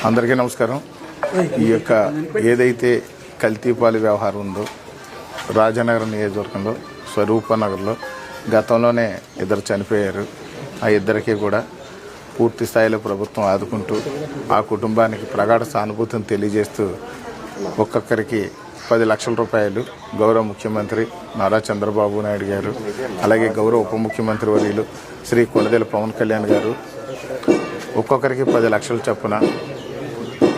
అందరికీ నమస్కారం. ఈ యొక్క ఏదైతే కల్తీపాలి వ్యవహారం ఉందో రాజనగరం నియోజకవర్గంలో స్వరూపనగర్లో గతంలోనే ఇద్దరు చనిపోయారు. ఆ ఇద్దరికి కూడా పూర్తి స్థాయిలో ప్రభుత్వం ఆదుకుంటూ ఆ కుటుంబానికి ప్రగాఢ సానుభూతిని తెలియజేస్తూ ఒక్కొక్కరికి 10 లక్షల రూపాయలు గౌరవ ముఖ్యమంత్రి నారా చంద్రబాబు నాయుడు గారు, అలాగే గౌరవ ఉప ముఖ్యమంత్రి వర్యులు శ్రీ కొణిదెల పవన్ కళ్యాణ్ గారు ఒక్కొక్కరికి 10 లక్షల చొప్పున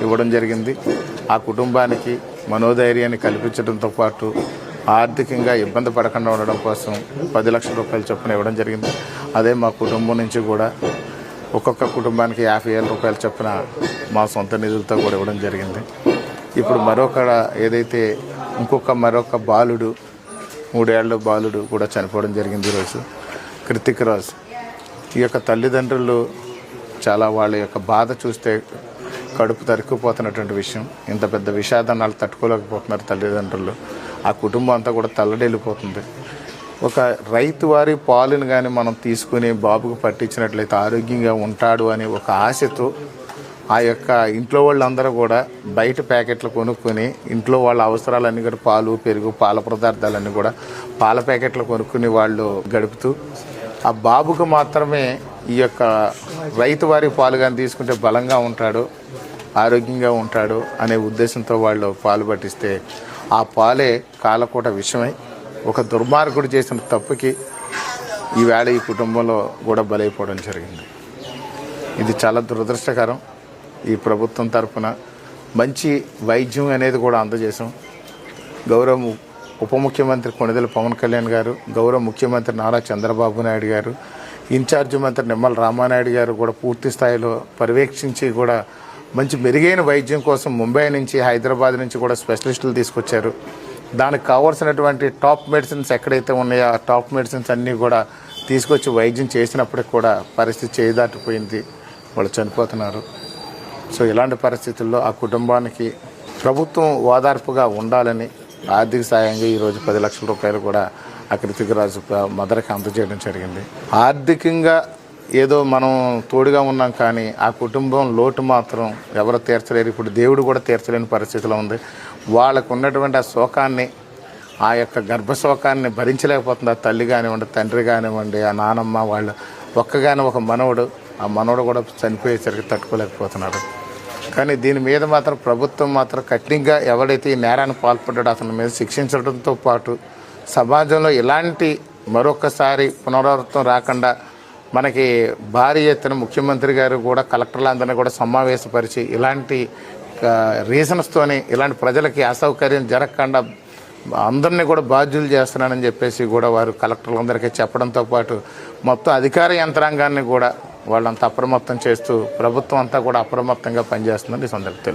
ఇవ్వడం జరిగింది. ఆ కుటుంబానికి మనోధైర్యాన్ని కల్పించడంతో పాటు ఆర్థికంగా ఇబ్బంది పడకుండా ఉండడం కోసం 10 లక్షల రూపాయల చొప్పున ఇవ్వడం జరిగింది. అదే మా కుటుంబం నుంచి కూడా ఒక్కొక్క కుటుంబానికి 50,000 రూపాయల చొప్పున మా సొంత నిధులతో కూడా ఇవ్వడం జరిగింది. ఇప్పుడు ఏదైతే మరొక బాలుడు 3 ఏళ్ల బాలుడు కూడా చనిపోవడం జరిగింది ఈరోజు, కృతిక్ రాజ్. ఈ యొక్క తల్లిదండ్రులు చాలా వాళ్ళ యొక్క బాధ చూస్తే కడుపు తరుక్కుపోతున్నటువంటి విషయం. ఇంత పెద్ద విషాదాన్ని వాళ్ళు తట్టుకోలేకపోతున్నారు తల్లిదండ్రులు. ఆ కుటుంబం అంతా కూడా తల్లడిల్లిపోతుంది. ఒక రైతు వారి పాలుని కానీ మనం తీసుకుని బాబుకు పట్టించినట్లయితే ఆరోగ్యంగా ఉంటాడు అనే ఒక ఆశతో ఆ యొక్క ఇంట్లో వాళ్ళందరూ కూడా బయట ప్యాకెట్లు కొనుక్కొని ఇంట్లో వాళ్ళ అవసరాలన్నీ కూడా పాలు, పెరుగు, పాల పదార్థాలన్నీ కూడా పాల ప్యాకెట్లు కొనుక్కుని వాళ్ళు గడుపుతూ ఆ బాబుకు మాత్రమే ఈ యొక్క రైతు వారి పాలు కానీ తీసుకుంటే బలంగా ఉంటాడు, ఆరోగ్యంగా ఉంటాడు అనే ఉద్దేశంతో వాళ్ళు పాలు పట్టిస్తే ఆ పాలే కాలకూట విషమై ఒక దుర్మార్గుడు చేసిన తప్పుకి ఈవేళ ఈ కుటుంబంలో కూడా బలైపోవడం జరిగింది. ఇది చాలా దురదృష్టకరం. ఈ ప్రభుత్వం తరఫున మంచి వైద్యం అనేది కూడా అందజేసాం. గౌరవ ఉప ముఖ్యమంత్రి కొణిదెల పవన్ కళ్యాణ్ గారు, గౌరవ ముఖ్యమంత్రి నారా చంద్రబాబు నాయుడు గారు, ఇన్ఛార్జి మంత్రి నిమ్మల రామానాయుడు గారు కూడా పూర్తి స్థాయిలో పర్యవేక్షించి కూడా మంచి మెరుగైన వైద్యం కోసం ముంబై నుంచి, హైదరాబాద్ నుంచి కూడా స్పెషలిస్టులు తీసుకొచ్చారు. దానికి కావాల్సినటువంటి టాప్ మెడిసిన్స్ ఎక్కడైతే ఉన్నాయో ఆ టాప్ మెడిసిన్స్ అన్నీ కూడా తీసుకొచ్చి వైద్యం చేసినప్పటికి కూడా పరిస్థితి చేదాటిపోయింది, వాళ్ళు చనిపోతున్నారు. సో ఇలాంటి పరిస్థితుల్లో ఆ కుటుంబానికి ప్రభుత్వం ఓదార్పుగా ఉండాలని ఆర్థిక సాయంగా ఈరోజు 10 లక్షల రూపాయలు కూడా ఆ కృతిక్ రాజు మదర్కి అందజేయడం జరిగింది. ఆర్థికంగా ఏదో మనం తోడుగా ఉన్నాం కానీ ఆ కుటుంబం లోటు మాత్రం ఎవరు తీర్చలేరు. ఇప్పుడు దేవుడు కూడా తీర్చలేని పరిస్థితిలో ఉంది. వాళ్ళకు ఉన్నటువంటి ఆ శోకాన్ని, ఆ యొక్క గర్భశోకాన్ని భరించలేకపోతుంది. ఆ తల్లి కానివ్వండి, తండ్రి కానివ్వండి, ఆ నానమ్మ, వాళ్ళు ఒక్కగానే ఒక మనవడు, ఆ మనవడు కూడా చనిపోయేసరికి తట్టుకోలేకపోతున్నారు. కానీ దీని మీద మాత్రం ప్రభుత్వం మాత్రం కఠినంగా ఎవడైతే ఈ నేరాన్ని పాల్పడ్డాడో అతని మీద శిక్షించడంతో పాటు సమాజంలో ఇలాంటి మరొకసారి పునరావృతం రాకుండా మనకి భారీ ఎత్తున ముఖ్యమంత్రి గారు కూడా కలెక్టర్లందరినీ కూడా సమావేశపరిచి ఇలాంటి రీజన్స్తోని ఇలాంటి ప్రజలకి అసౌకర్యం జరగకుండా అందరినీ కూడా బాధ్యులు చేస్తున్నానని చెప్పేసి కూడా వారు కలెక్టర్లందరికీ చెప్పడంతో పాటు మొత్తం అధికార యంత్రాంగాన్ని కూడా వాళ్ళంతా అప్రమత్తం చేస్తూ ప్రభుత్వం అంతా కూడా అప్రమత్తంగా పనిచేస్తుందని ఈ సందర్భంగా